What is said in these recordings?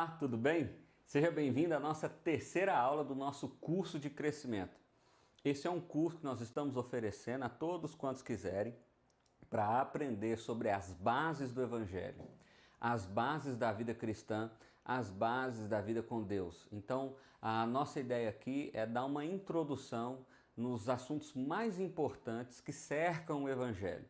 Olá, tudo bem? Seja bem-vindo à nossa terceira aula do nosso curso de crescimento. Esse é um curso que nós estamos oferecendo a todos quantos quiserem para aprender sobre as bases do Evangelho, as bases da vida cristã, as bases da vida com Deus. Então, a nossa ideia aqui é dar uma introdução nos assuntos mais importantes que cercam o Evangelho.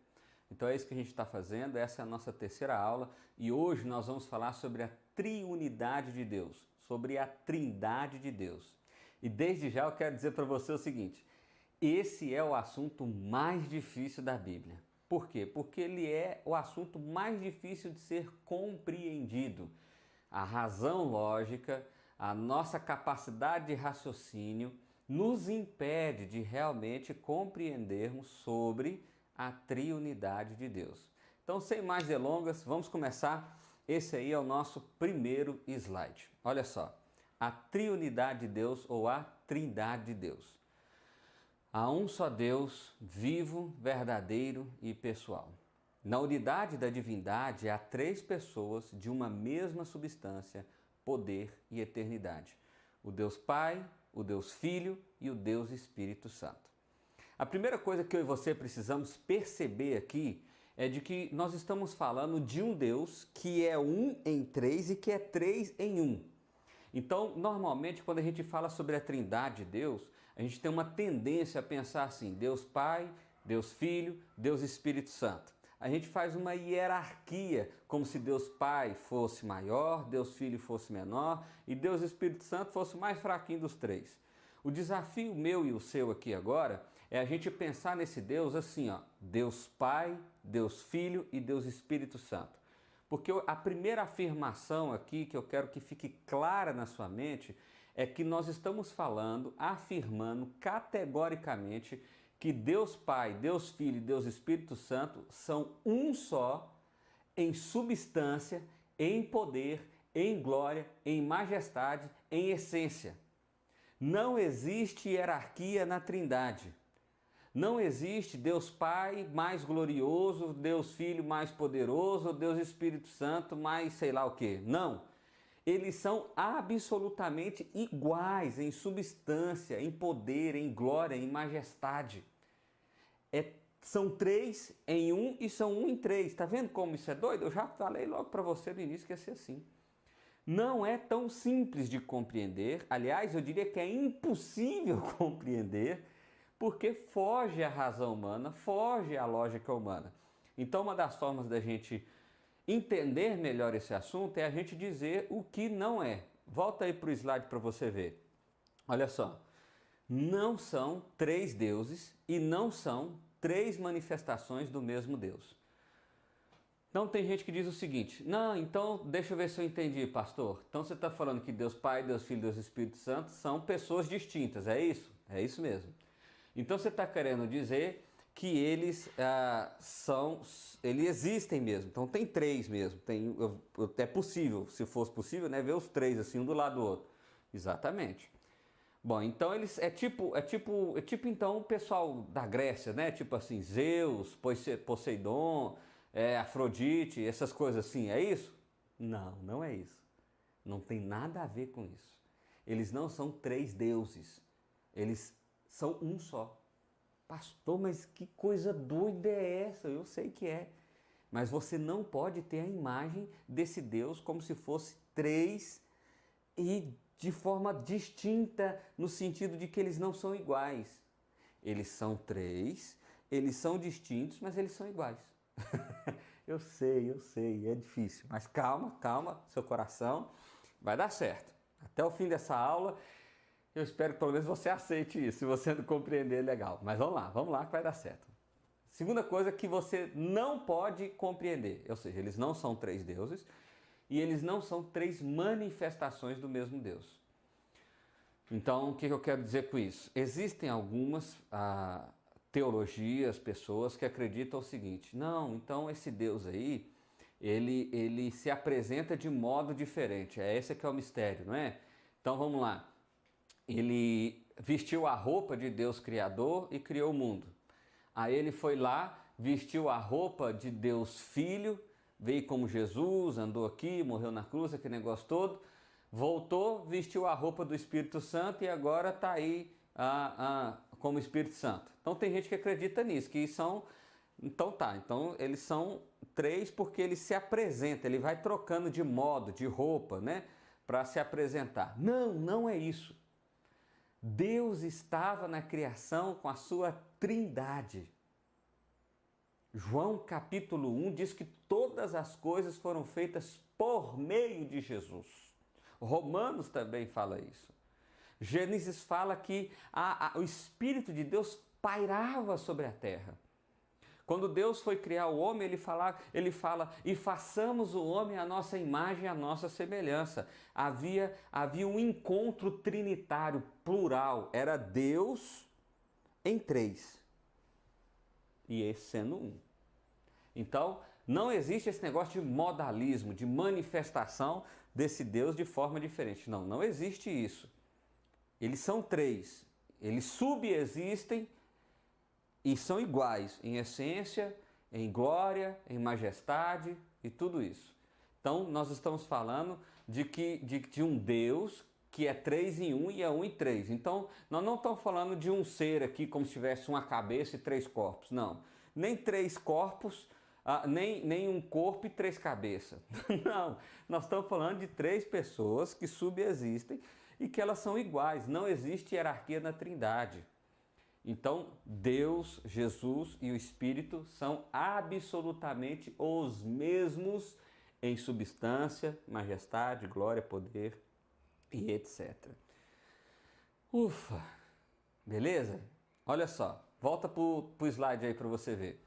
Então é isso que a gente está fazendo, essa é a nossa terceira aula e hoje nós vamos falar sobre a triunidade de Deus, sobre a trindade de Deus. E desde já eu quero dizer para você o seguinte, esse é o assunto mais difícil da Bíblia. Por quê? Porque ele é o assunto mais difícil de ser compreendido. A razão lógica, a nossa capacidade de raciocínio nos impede de realmente compreendermos sobre a triunidade de Deus. Então, sem mais delongas, vamos começar. Esse aí é o nosso primeiro slide. Olha só, a triunidade de Deus ou a trindade de Deus. Há um só Deus, vivo, verdadeiro e pessoal. Na unidade da divindade há três pessoas de uma mesma substância, poder e eternidade. O Deus Pai, o Deus Filho e o Deus Espírito Santo. A primeira coisa que eu e você precisamos perceber aqui é de que nós estamos falando de um Deus que é um em três e que é três em um. Então, normalmente, quando a gente fala sobre a trindade de Deus, a gente tem uma tendência a pensar assim, Deus Pai, Deus Filho, Deus Espírito Santo. A gente faz uma hierarquia, como se Deus Pai fosse maior, Deus Filho fosse menor e Deus Espírito Santo fosse o mais fraquinho dos três. O desafio meu e o seu aqui agora é a gente pensar nesse Deus assim, ó, Deus Pai, Deus Filho e Deus Espírito Santo. Porque a primeira afirmação aqui que eu quero que fique clara na sua mente é que nós estamos falando, afirmando categoricamente que Deus Pai, Deus Filho e Deus Espírito Santo são um só em substância, em poder, em glória, em majestade, em essência. Não existe hierarquia na Trindade. Não existe Deus Pai mais glorioso, Deus Filho mais poderoso, Deus Espírito Santo mais sei lá o quê. Não. Eles são absolutamente iguais em substância, em poder, em glória, em majestade. São três em um e são um em três. Tá vendo como isso é doido? Eu já falei logo para você no início que ia ser assim. Não é tão simples de compreender, aliás, eu diria que é impossível compreender, porque foge à razão humana, foge à lógica humana. Então, uma das formas da gente entender melhor esse assunto é a gente dizer o que não é. Volta aí para o slide para você ver. Olha só, não são três deuses e não são três manifestações do mesmo Deus. Então tem gente que diz o seguinte, não, então deixa eu ver se eu entendi, pastor. Então você está falando que Deus Pai, Deus Filho e Deus Espírito Santo são pessoas distintas, é isso? É isso mesmo. Então você está querendo dizer que eles existem mesmo, então tem três mesmo, é possível, se fosse possível, né, ver os três assim, um do lado do outro. Exatamente. Bom, então eles é tipo então o pessoal da Grécia, né, tipo assim, Zeus, Poseidon, Afrodite, essas coisas assim, é isso? Não, não é isso. Não tem nada a ver com isso. Eles não são três deuses. Eles são um só. Pastor, mas que coisa doida é essa? Eu sei que é. Mas você não pode ter a imagem desse Deus como se fosse três e de forma distinta, no sentido de que eles não são iguais. Eles são três, eles são distintos, mas eles são iguais. Eu sei, é difícil, mas calma, calma, seu coração, vai dar certo. Até o fim dessa aula, eu espero que pelo menos você aceite isso, se você não compreender, legal. Mas vamos lá que vai dar certo. Segunda coisa que você não pode compreender, ou seja, eles não são três deuses e eles não são três manifestações do mesmo Deus. Então, o que eu quero dizer com isso? Existem algumas teologias, pessoas que acreditam o seguinte, não, então esse Deus aí, ele se apresenta de modo diferente, esse que é o mistério, não é? Então vamos lá, ele vestiu a roupa de Deus Criador e criou o mundo. Aí ele foi lá, vestiu a roupa de Deus Filho, veio como Jesus, andou aqui, morreu na cruz, aquele negócio todo, voltou, vestiu a roupa do Espírito Santo e agora está aí como Espírito Santo. Então tem gente que acredita nisso, que são... Então eles são três porque ele se apresenta, ele vai trocando de modo, de roupa, né? Para se apresentar. Não, não é isso. Deus estava na criação com a sua trindade. João capítulo 1 diz que todas as coisas foram feitas por meio de Jesus. Romanos também fala isso. Gênesis fala que o Espírito de Deus pairava sobre a terra. Quando Deus foi criar o homem, ele fala, e façamos o homem à nossa imagem e à nossa semelhança. Havia um encontro trinitário, plural. Era Deus em três. E esse sendo um. Então, não existe esse negócio de modalismo, de manifestação desse Deus de forma diferente. Não, não existe isso. Eles são três. Eles subexistem e são iguais em essência, em glória, em majestade e tudo isso. Então, nós estamos falando de um Deus que é três em um e é um em três. Então, nós não estamos falando de um ser aqui como se tivesse uma cabeça e três corpos. Não. Nem três corpos, nem um corpo e três cabeças. Não. Nós estamos falando de três pessoas que subexistem e que elas são iguais. Não existe hierarquia na Trindade. Então, Deus, Jesus e o Espírito são absolutamente os mesmos em substância, majestade, glória, poder e etc. Ufa! Beleza? Olha só, volta para o slide aí para você ver.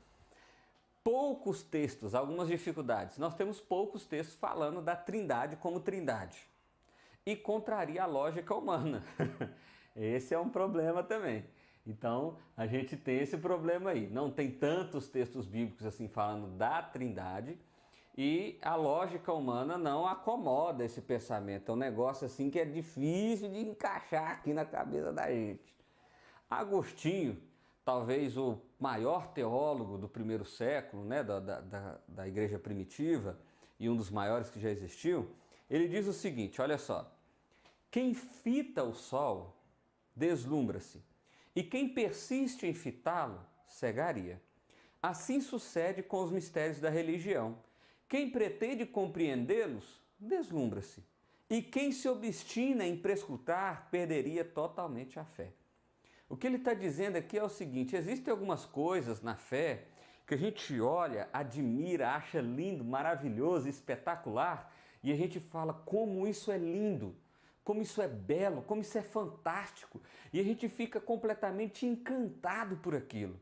Poucos textos, algumas dificuldades. Nós temos poucos textos falando da Trindade como Trindade. E contraria a lógica humana. Esse é um problema também. Então, a gente tem esse problema aí. Não tem tantos textos bíblicos assim falando da Trindade e a lógica humana não acomoda esse pensamento. É um negócio assim que é difícil de encaixar aqui na cabeça da gente. Agostinho, talvez o maior teólogo do primeiro século, né, da igreja primitiva e um dos maiores que já existiu, ele diz o seguinte, olha só. Quem fita o sol deslumbra-se. E quem persiste em fitá-lo, cegaria. Assim sucede com os mistérios da religião. Quem pretende compreendê-los, deslumbra-se. E quem se obstina em prescrutar, perderia totalmente a fé. O que ele está dizendo aqui é o seguinte, existem algumas coisas na fé que a gente olha, admira, acha lindo, maravilhoso, espetacular, e a gente fala como isso é lindo, como isso é belo, como isso é fantástico. E a gente fica completamente encantado por aquilo.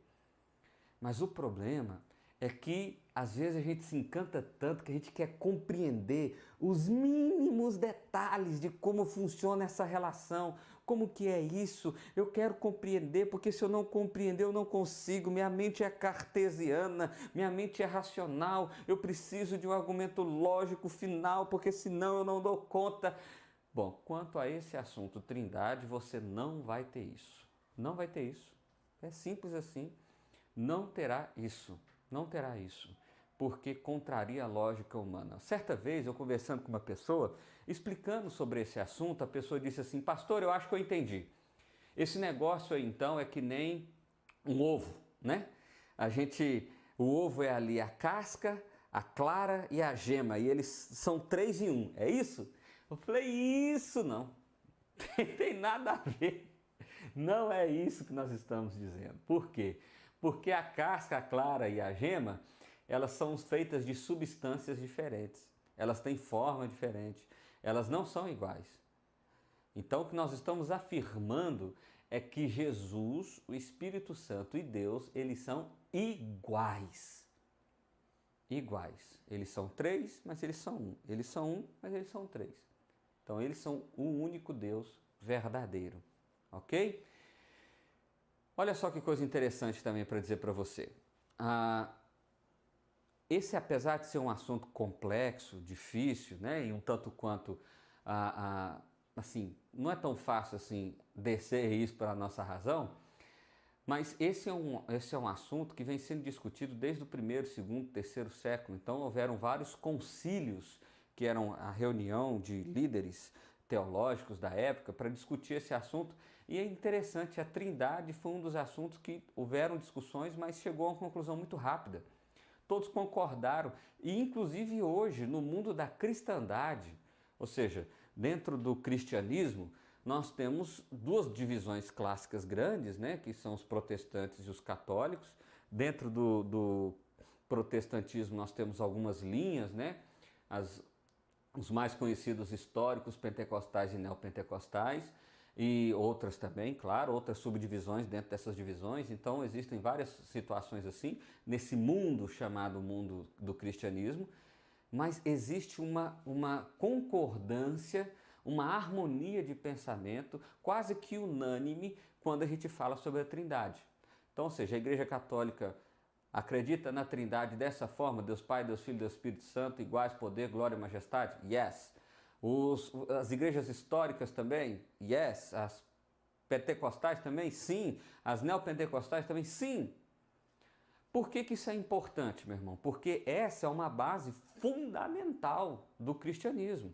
Mas o problema é que às vezes a gente se encanta tanto que a gente quer compreender os mínimos detalhes de como funciona essa relação, como que é isso. Eu quero compreender, porque se eu não compreender eu não consigo. Minha mente é cartesiana, minha mente é racional. Eu preciso de um argumento lógico final, porque senão eu não dou conta. Bom, quanto a esse assunto Trindade, você não vai ter isso. Não vai ter isso. É simples assim. Não terá isso. Não terá isso. Porque contraria a lógica humana. Certa vez, eu conversando com uma pessoa, explicando sobre esse assunto, a pessoa disse assim, pastor, eu acho que eu entendi. Esse negócio aí, então, é que nem um ovo, né? O ovo é ali a casca, a clara e a gema. E eles são três em um. É isso? Eu falei, isso não tem nada a ver, não é isso que nós estamos dizendo. Por quê? Porque a casca, a clara e a gema, elas são feitas de substâncias diferentes, elas têm forma diferente, elas não são iguais. Então o que nós estamos afirmando é que Jesus, o Espírito Santo e Deus, eles são iguais. Iguais. Eles são três, mas eles são um. Eles são um, mas eles são três. Então, eles são o único Deus verdadeiro, ok? Olha só que coisa interessante também para dizer para você. Esse, apesar de ser um assunto complexo, difícil, né, e um tanto quanto, assim, não é tão fácil assim descer isso para a nossa razão, mas esse é um assunto que vem sendo discutido desde o primeiro, segundo, terceiro século. Então, houveram vários concílios que eram a reunião de líderes teológicos da época para discutir esse assunto. E é interessante, a Trindade foi um dos assuntos que houveram discussões, mas chegou a uma conclusão muito rápida. Todos concordaram, e inclusive hoje, no mundo da cristandade, ou seja, dentro do cristianismo, nós temos duas divisões clássicas grandes, né, que são os protestantes e os católicos. Dentro do protestantismo nós temos algumas linhas, né, os mais conhecidos históricos, pentecostais e neopentecostais, e outras também, claro, outras subdivisões dentro dessas divisões. Então existem várias situações assim, nesse mundo chamado mundo do cristianismo, mas existe uma concordância, uma harmonia de pensamento quase que unânime quando a gente fala sobre a Trindade. Então, ou seja, a Igreja Católica acredita na Trindade dessa forma, Deus Pai, Deus Filho, Deus Espírito Santo, iguais poder, glória e majestade? Yes. As igrejas históricas também? Yes. As pentecostais também? Sim. As neopentecostais também? Sim. Por que isso é importante, meu irmão? Porque essa é uma base fundamental do cristianismo.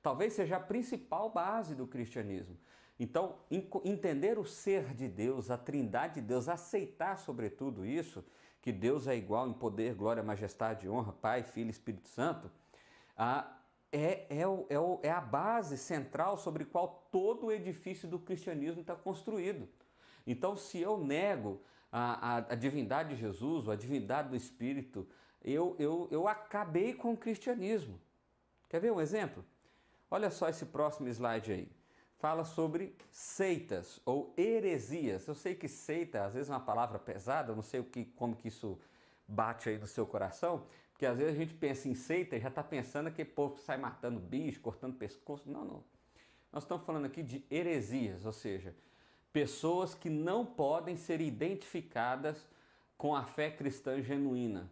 Talvez seja a principal base do cristianismo. Então, entender o ser de Deus, a Trindade de Deus, aceitar sobretudo isso, que Deus é igual em poder, glória, majestade, honra, Pai, Filho e Espírito Santo, é a base central sobre a qual todo o edifício do cristianismo está construído. Então, se eu nego a divindade de Jesus, a divindade do Espírito, eu acabei com o cristianismo. Quer ver um exemplo? Olha só esse próximo slide aí. Fala sobre seitas ou heresias. Eu sei que seita às vezes é uma palavra pesada, eu não sei como que isso bate aí no seu coração, porque às vezes a gente pensa em seita e já está pensando que povo que sai matando bicho, cortando pescoço. Não, não. Nós estamos falando aqui de heresias, ou seja, pessoas que não podem ser identificadas com a fé cristã genuína,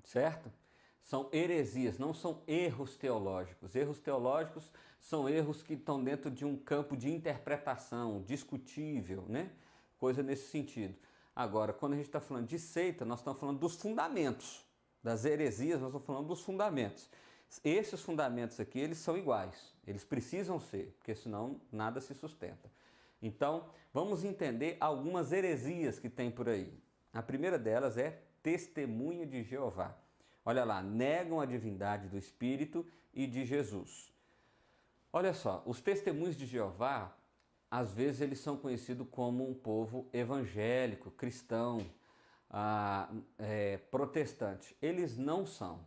certo? São heresias, não são erros teológicos. Erros teológicos são erros que estão dentro de um campo de interpretação, discutível, né? Coisa nesse sentido. Agora, quando a gente está falando de seita, nós estamos falando dos fundamentos. Das heresias, nós estamos falando dos fundamentos. Esses fundamentos aqui, eles são iguais. Eles precisam ser, porque senão nada se sustenta. Então, vamos entender algumas heresias que tem por aí. A primeira delas é testemunha de Jeová. Olha lá, negam a divindade do Espírito e de Jesus. Olha só, os testemunhos de Jeová, às vezes eles são conhecidos como um povo evangélico, cristão, protestante. Eles não são.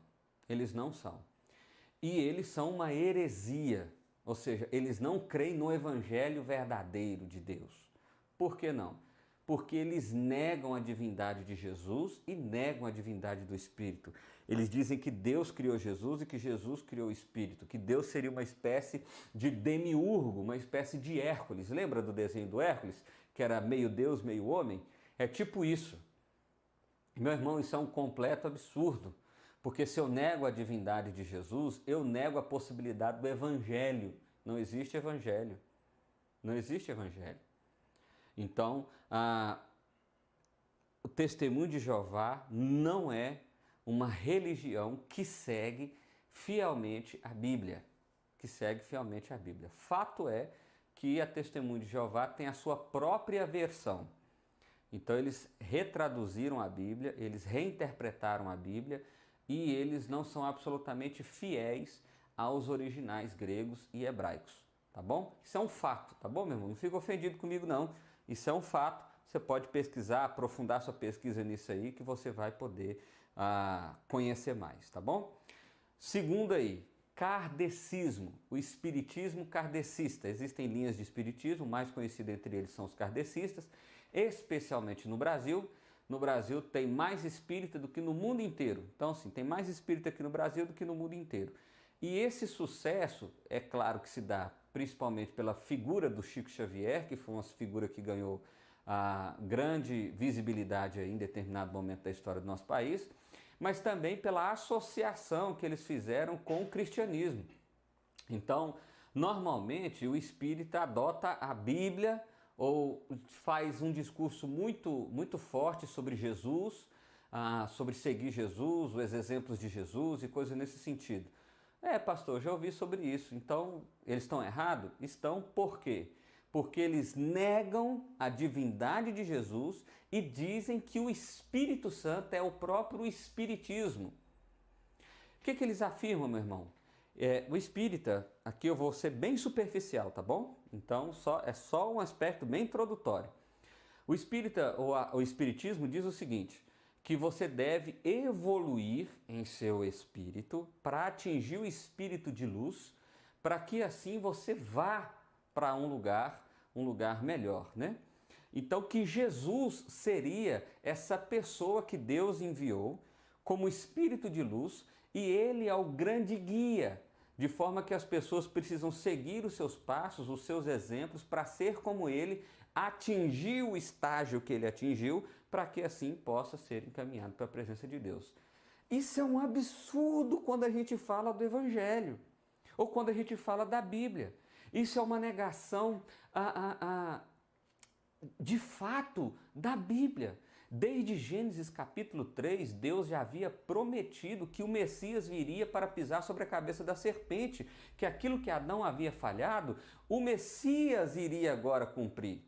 E eles são uma heresia, ou seja, eles não creem no evangelho verdadeiro de Deus. Por que não? Porque eles negam a divindade de Jesus e negam a divindade do Espírito. Eles dizem que Deus criou Jesus e que Jesus criou o Espírito, que Deus seria uma espécie de demiurgo, uma espécie de Hércules. Lembra do desenho do Hércules, que era meio Deus, meio homem? É tipo isso. Meu irmão, isso é um completo absurdo, porque se eu nego a divindade de Jesus, eu nego a possibilidade do Evangelho. Não existe Evangelho. Não existe Evangelho. Então, o testemunho de Jeová não é uma religião que segue fielmente a Bíblia. Fato é que a testemunho de Jeová tem a sua própria versão. Então, eles retraduziram a Bíblia, eles reinterpretaram a Bíblia e eles não são absolutamente fiéis aos originais gregos e hebraicos. Tá bom? Isso é um fato, tá bom, meu irmão? Não fica ofendido comigo, não. Isso é um fato, você pode pesquisar, aprofundar sua pesquisa nisso aí, que você vai poder conhecer mais, tá bom? Segundo aí, kardecismo, o espiritismo kardecista. Existem linhas de espiritismo, o mais conhecido entre eles são os kardecistas, especialmente no Brasil. No Brasil tem mais espírita do que no mundo inteiro. Então, assim, tem mais espírita aqui no Brasil do que no mundo inteiro. E esse sucesso, é claro que se dá principalmente pela figura do Chico Xavier, que foi uma figura que ganhou grande visibilidade aí em determinado momento da história do nosso país, mas também pela associação que eles fizeram com o cristianismo. Então, normalmente o espírita adota a Bíblia ou faz um discurso muito forte sobre Jesus, sobre seguir Jesus, os exemplos de Jesus e coisas nesse sentido. É, pastor, já ouvi sobre isso. Então, eles estão errados? Estão por quê? Porque eles negam a divindade de Jesus e dizem que o Espírito Santo é o próprio Espiritismo. O que eles afirmam, meu irmão? O espírita, aqui eu vou ser bem superficial, tá bom? Então, é só um aspecto bem introdutório. O espírita, ou o espiritismo diz o seguinte, que você deve evoluir em seu espírito para atingir o espírito de luz, para que assim você vá para um lugar melhor, né? Então, que Jesus seria essa pessoa que Deus enviou como espírito de luz e ele é o grande guia, de forma que as pessoas precisam seguir os seus passos, os seus exemplos, para ser como ele, atingir o estágio que ele atingiu, para que assim possa ser encaminhado para a presença de Deus. Isso é um absurdo quando a gente fala do Evangelho, ou quando a gente fala da Bíblia. Isso é uma negação de fato da Bíblia. Desde Gênesis capítulo 3, Deus já havia prometido que o Messias viria para pisar sobre a cabeça da serpente, que aquilo que Adão havia falhado, o Messias iria agora cumprir.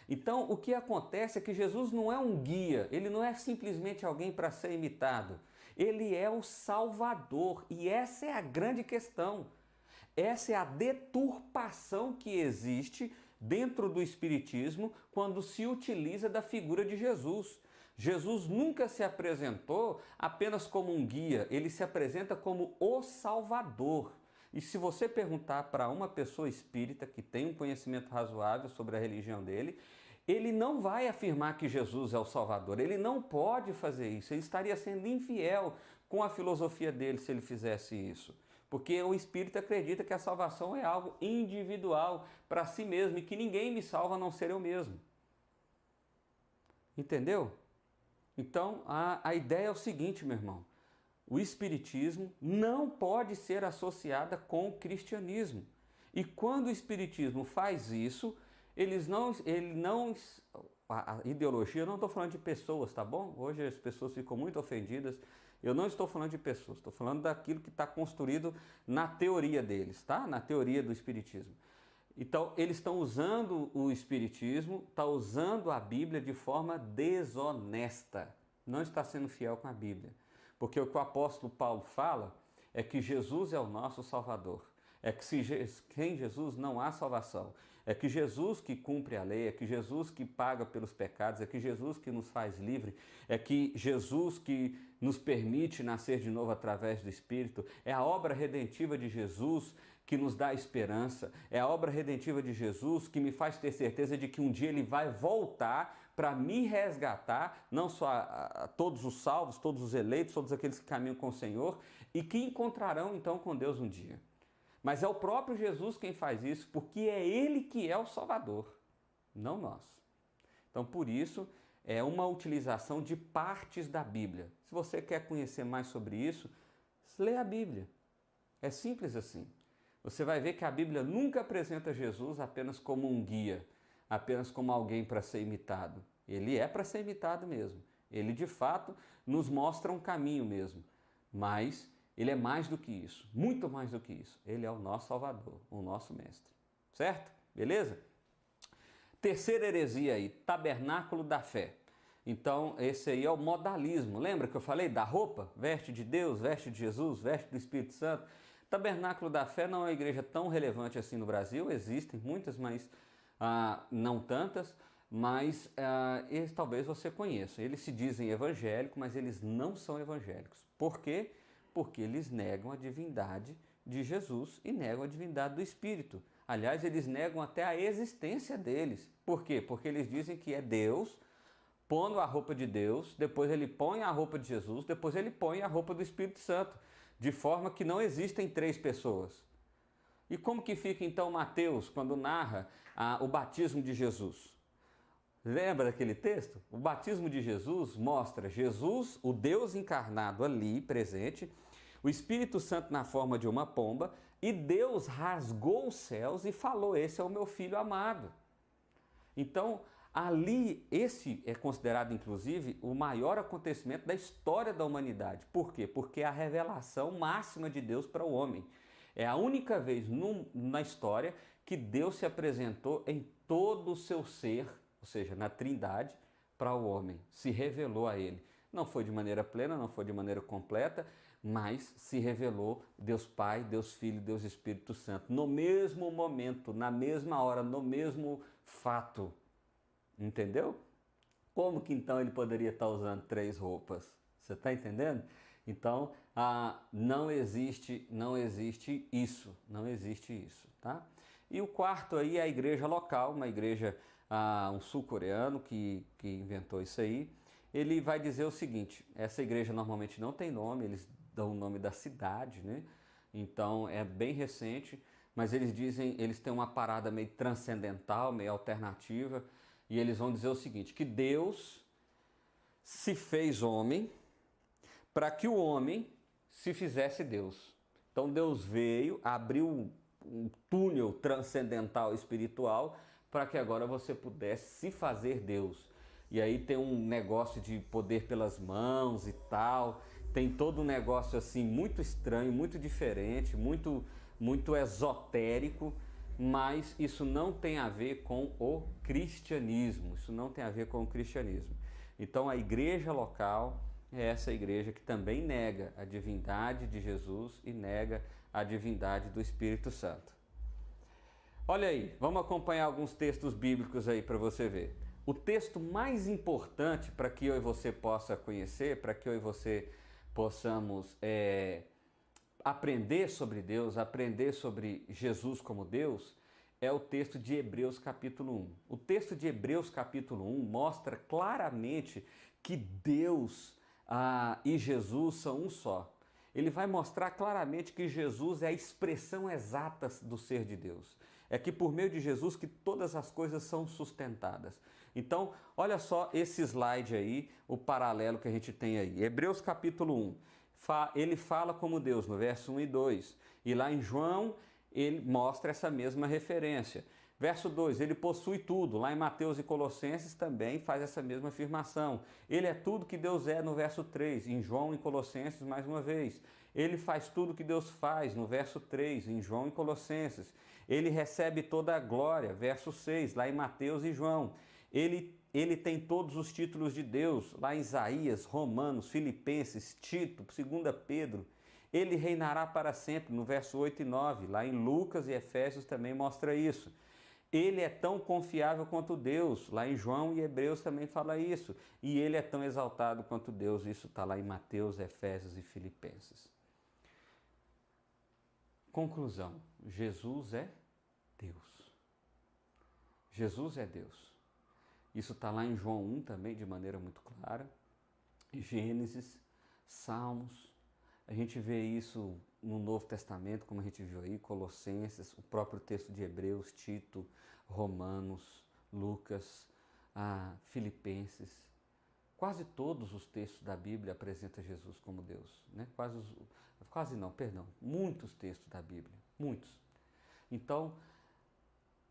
Então, o que acontece é que Jesus não é um guia, ele não é simplesmente alguém para ser imitado. Ele é o Salvador e essa é a grande questão. Essa é a deturpação que existe dentro do Espiritismo quando se utiliza da figura de Jesus. Jesus nunca se apresentou apenas como um guia, ele se apresenta como o Salvador. E se você perguntar para uma pessoa espírita que tem um conhecimento razoável sobre a religião dele, ele não vai afirmar que Jesus é o Salvador, ele não pode fazer isso, ele estaria sendo infiel com a filosofia dele se ele fizesse isso. Porque o espírito acredita que a salvação é algo individual para si mesmo e que ninguém me salva a não ser eu mesmo. Entendeu? Então, a ideia é o seguinte, meu irmão. O espiritismo não pode ser associado com o cristianismo. E quando o espiritismo faz isso, a ideologia, eu não estou falando de pessoas, tá bom? Hoje as pessoas ficam muito ofendidas. Eu não estou falando de pessoas, estou falando daquilo que está construído na teoria deles, tá? Na teoria do espiritismo. Então, eles estão usando o espiritismo, estão usando a Bíblia de forma desonesta. Não está sendo fiel com a Bíblia. Porque o que o apóstolo Paulo fala é que Jesus é o nosso Salvador. É que sem Jesus não há salvação. É que Jesus que cumpre a lei, é que Jesus que paga pelos pecados, é que Jesus que nos faz livre, é que Jesus que nos permite nascer de novo através do Espírito, é a obra redentiva de Jesus que nos dá esperança, é a obra redentiva de Jesus que me faz ter certeza de que um dia Ele vai voltar para me resgatar, não só a todos os salvos, todos os eleitos, todos aqueles que caminham com o Senhor e que encontrarão então com Deus um dia. Mas é o próprio Jesus quem faz isso, porque é Ele que é o Salvador, não nós. Então, por isso, é uma utilização de partes da Bíblia. Se você quer conhecer mais sobre isso, lê a Bíblia. É simples assim. Você vai ver que a Bíblia nunca apresenta Jesus apenas como um guia, apenas como alguém para ser imitado. Ele é para ser imitado mesmo. Ele, de fato, nos mostra um caminho mesmo. Mas Ele é mais do que isso, muito mais do que isso. Ele é o nosso Salvador, o nosso Mestre. Certo? Beleza? Terceira heresia aí, tabernáculo da fé. Então, esse aí é o modalismo. Lembra que eu falei da roupa? Veste de Deus, veste de Jesus, veste do Espírito Santo. Tabernáculo da fé não é uma igreja tão relevante assim no Brasil. Existem muitas, mas não tantas. Mas talvez você conheça. Eles se dizem evangélicos, mas eles não são evangélicos. Por quê? Porque eles negam a divindade de Jesus e negam a divindade do Espírito. Aliás, eles negam até a existência deles. Por quê? Porque eles dizem que é Deus pondo a roupa de Deus, depois ele põe a roupa de Jesus, depois ele põe a roupa do Espírito Santo, de forma que não existem três pessoas. E como que fica então Mateus quando narra o batismo de Jesus? Lembra daquele texto? O batismo de Jesus mostra Jesus, o Deus encarnado ali, presente, o Espírito Santo na forma de uma pomba, e Deus rasgou os céus e falou, esse é o meu filho amado. Então, ali, esse é considerado, inclusive, o maior acontecimento da história da humanidade. Por quê? Porque é a revelação máxima de Deus para o homem. É a única vez na história que Deus se apresentou em todo o seu ser, ou seja, na Trindade, para o homem, se revelou a ele. Não foi de maneira plena, não foi de maneira completa, mas se revelou Deus Pai, Deus Filho, Deus Espírito Santo, no mesmo momento, na mesma hora, no mesmo fato. Entendeu? Como que então ele poderia estar usando 3 roupas? Você está entendendo? Então, não existe isso, não existe isso, tá? E o quarto aí é a igreja local, uma igreja, um sul-coreano que inventou isso aí. Ele vai dizer o seguinte: essa igreja normalmente não tem nome, eles dão o nome da cidade, né? Então é bem recente, mas eles dizem, eles têm uma parada meio transcendental, meio alternativa, e eles vão dizer o seguinte: que Deus se fez homem para que o homem se fizesse Deus. Então Deus veio, abriu um túnel transcendental espiritual para que agora você pudesse se fazer Deus. E aí tem um negócio de poder pelas mãos e tal, tem todo um negócio assim muito estranho, muito diferente, muito esotérico, mas isso não tem a ver com o cristianismo, isso não tem a ver com o cristianismo. Então a igreja local é essa igreja que também nega a divindade de Jesus e nega a divindade do Espírito Santo. Olha aí, vamos acompanhar alguns textos bíblicos aí para você ver. O texto mais importante para que eu e você possa conhecer, para que eu e você possamos aprender sobre Deus, aprender sobre Jesus como Deus, é o texto de Hebreus capítulo 1. O texto de Hebreus capítulo 1 mostra claramente que Deus e Jesus são um só. Ele vai mostrar claramente que Jesus é a expressão exata do ser de Deus. É que por meio de Jesus que todas as coisas são sustentadas. Então, olha só esse slide aí, o paralelo que a gente tem aí. Hebreus capítulo 1, ele fala como Deus no verso 1 e 2. E lá em João, ele mostra essa mesma referência. Verso 2, ele possui tudo. Lá em Mateus e Colossenses também faz essa mesma afirmação. Ele é tudo que Deus é no verso 3. Em João e Colossenses, mais uma vez. Ele faz tudo que Deus faz no verso 3, em João e Colossenses. Ele recebe toda a glória, verso 6, lá em Mateus e João. Ele tem todos os títulos de Deus, lá em Isaías, Romanos, Filipenses, Tito, 2 Pedro. Ele reinará para sempre, no verso 8 e 9, lá em Lucas e Efésios também mostra isso. Ele é tão confiável quanto Deus, lá em João e Hebreus também fala isso. E ele é tão exaltado quanto Deus, isso está lá em Mateus, Efésios e Filipenses. Conclusão, Jesus é Deus. Jesus é Deus. Isso está lá em João 1 também, de maneira muito clara. Gênesis, Salmos. A gente vê isso no Novo Testamento, como a gente viu aí, Colossenses, o próprio texto de Hebreus, Tito, Romanos, Lucas, Filipenses. Quase todos os textos da Bíblia apresentam Jesus como Deus, né? Muitos textos da Bíblia, muitos. Então,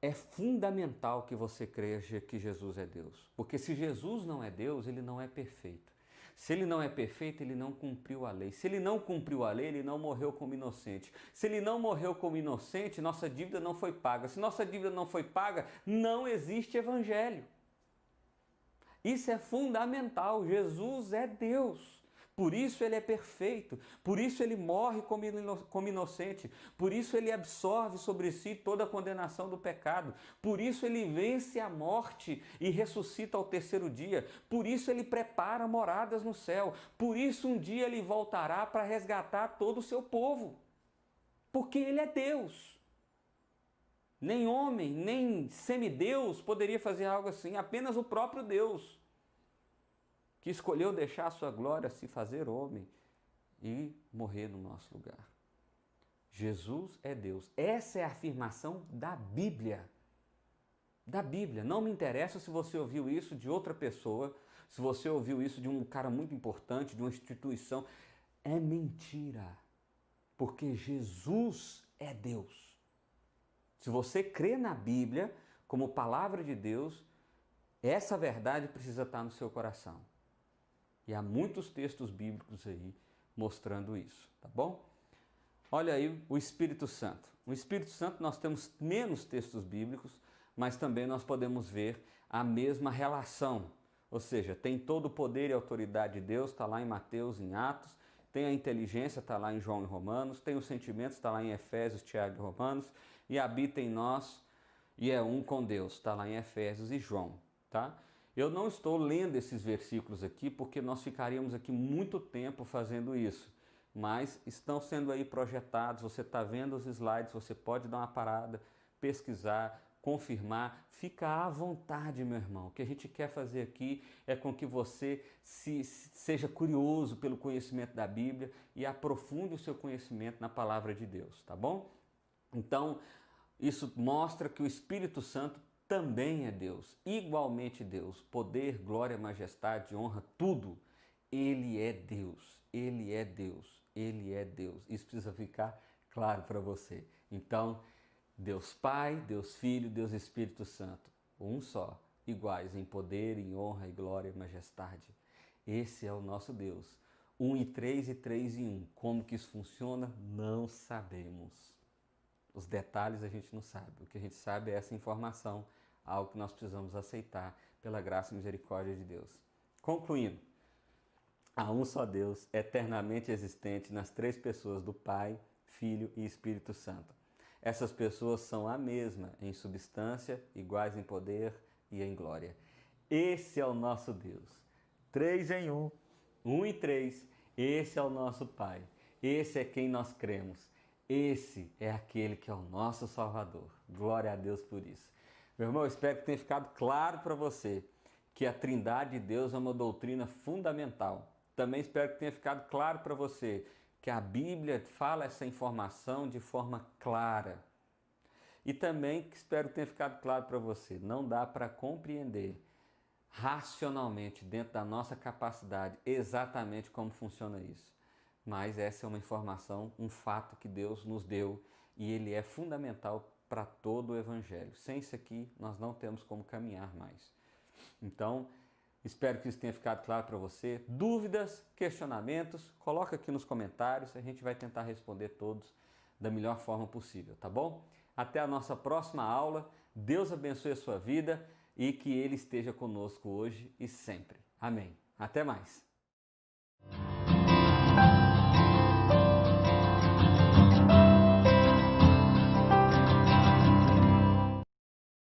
é fundamental que você creia que Jesus é Deus, porque se Jesus não é Deus, ele não é perfeito. Se ele não é perfeito, ele não cumpriu a lei. Se ele não cumpriu a lei, ele não morreu como inocente. Se ele não morreu como inocente, nossa dívida não foi paga. Se nossa dívida não foi paga, não existe evangelho. Isso é fundamental. Jesus é Deus. Por isso ele é perfeito, por isso ele morre como inocente, por isso ele absorve sobre si toda a condenação do pecado, por isso ele vence a morte e ressuscita ao terceiro dia, por isso ele prepara moradas no céu, por isso um dia ele voltará para resgatar todo o seu povo, porque ele é Deus. Nem homem, nem semideus poderia fazer algo assim, apenas o próprio Deus, que escolheu deixar a sua glória, se fazer homem e morrer no nosso lugar. Jesus é Deus. Essa é a afirmação da Bíblia. Da Bíblia. Não me interessa se você ouviu isso de outra pessoa, se você ouviu isso de um cara muito importante, de uma instituição. É mentira. Porque Jesus é Deus. Se você crê na Bíblia como palavra de Deus, essa verdade precisa estar no seu coração. E há muitos textos bíblicos aí mostrando isso, tá bom? Olha aí o Espírito Santo. O Espírito Santo nós temos menos textos bíblicos, mas também nós podemos ver a mesma relação. Ou seja, tem todo o poder e autoridade de Deus, está lá em Mateus, em Atos, tem a inteligência, está lá em João e Romanos, tem os sentimentos, está lá em Efésios, Tiago e Romanos, e habita em nós e é um com Deus, está lá em Efésios e João, tá? Eu não estou lendo esses versículos aqui porque nós ficaríamos aqui muito tempo fazendo isso, mas estão sendo aí projetados, você está vendo os slides, você pode dar uma parada, pesquisar, confirmar, fica à vontade, meu irmão. O que a gente quer fazer aqui é com que você seja curioso pelo conhecimento da Bíblia e aprofunde o seu conhecimento na palavra de Deus, tá bom? Então, isso mostra que o Espírito Santo também é Deus, igualmente Deus. Poder, glória, majestade, honra, tudo. Ele é Deus, Ele é Deus, Ele é Deus. Isso precisa ficar claro para você. Então, Deus Pai, Deus Filho, Deus Espírito Santo, um só, iguais em poder, em honra, e glória e majestade. Esse é o nosso Deus. 1 e 3 e 3 em 1. Como que isso funciona? Não sabemos. Os detalhes a gente não sabe. O que a gente sabe é essa informação, algo que nós precisamos aceitar pela graça e misericórdia de Deus. Concluindo, há um só Deus, eternamente existente nas três pessoas do Pai, Filho e Espírito Santo. Essas pessoas são a mesma em substância, iguais em poder e em glória. Esse é o nosso Deus. 3 em 1, 1 e 3, esse é o nosso Pai. Esse é quem nós cremos. Esse é aquele que é o nosso Salvador. Glória a Deus por isso. Meu irmão, eu espero que tenha ficado claro para você que a Trindade de Deus é uma doutrina fundamental. Também espero que tenha ficado claro para você que a Bíblia fala essa informação de forma clara. E também espero que tenha ficado claro para você, não dá para compreender racionalmente, dentro da nossa capacidade, exatamente como funciona isso. Mas essa é uma informação, um fato que Deus nos deu e ele é fundamental para todo o Evangelho. Sem isso aqui, nós não temos como caminhar mais. Então, espero que isso tenha ficado claro para você. Dúvidas, questionamentos, coloca aqui nos comentários, a gente vai tentar responder todos da melhor forma possível, tá bom? Até a nossa próxima aula. Deus abençoe a sua vida e que Ele esteja conosco hoje e sempre. Amém. Até mais.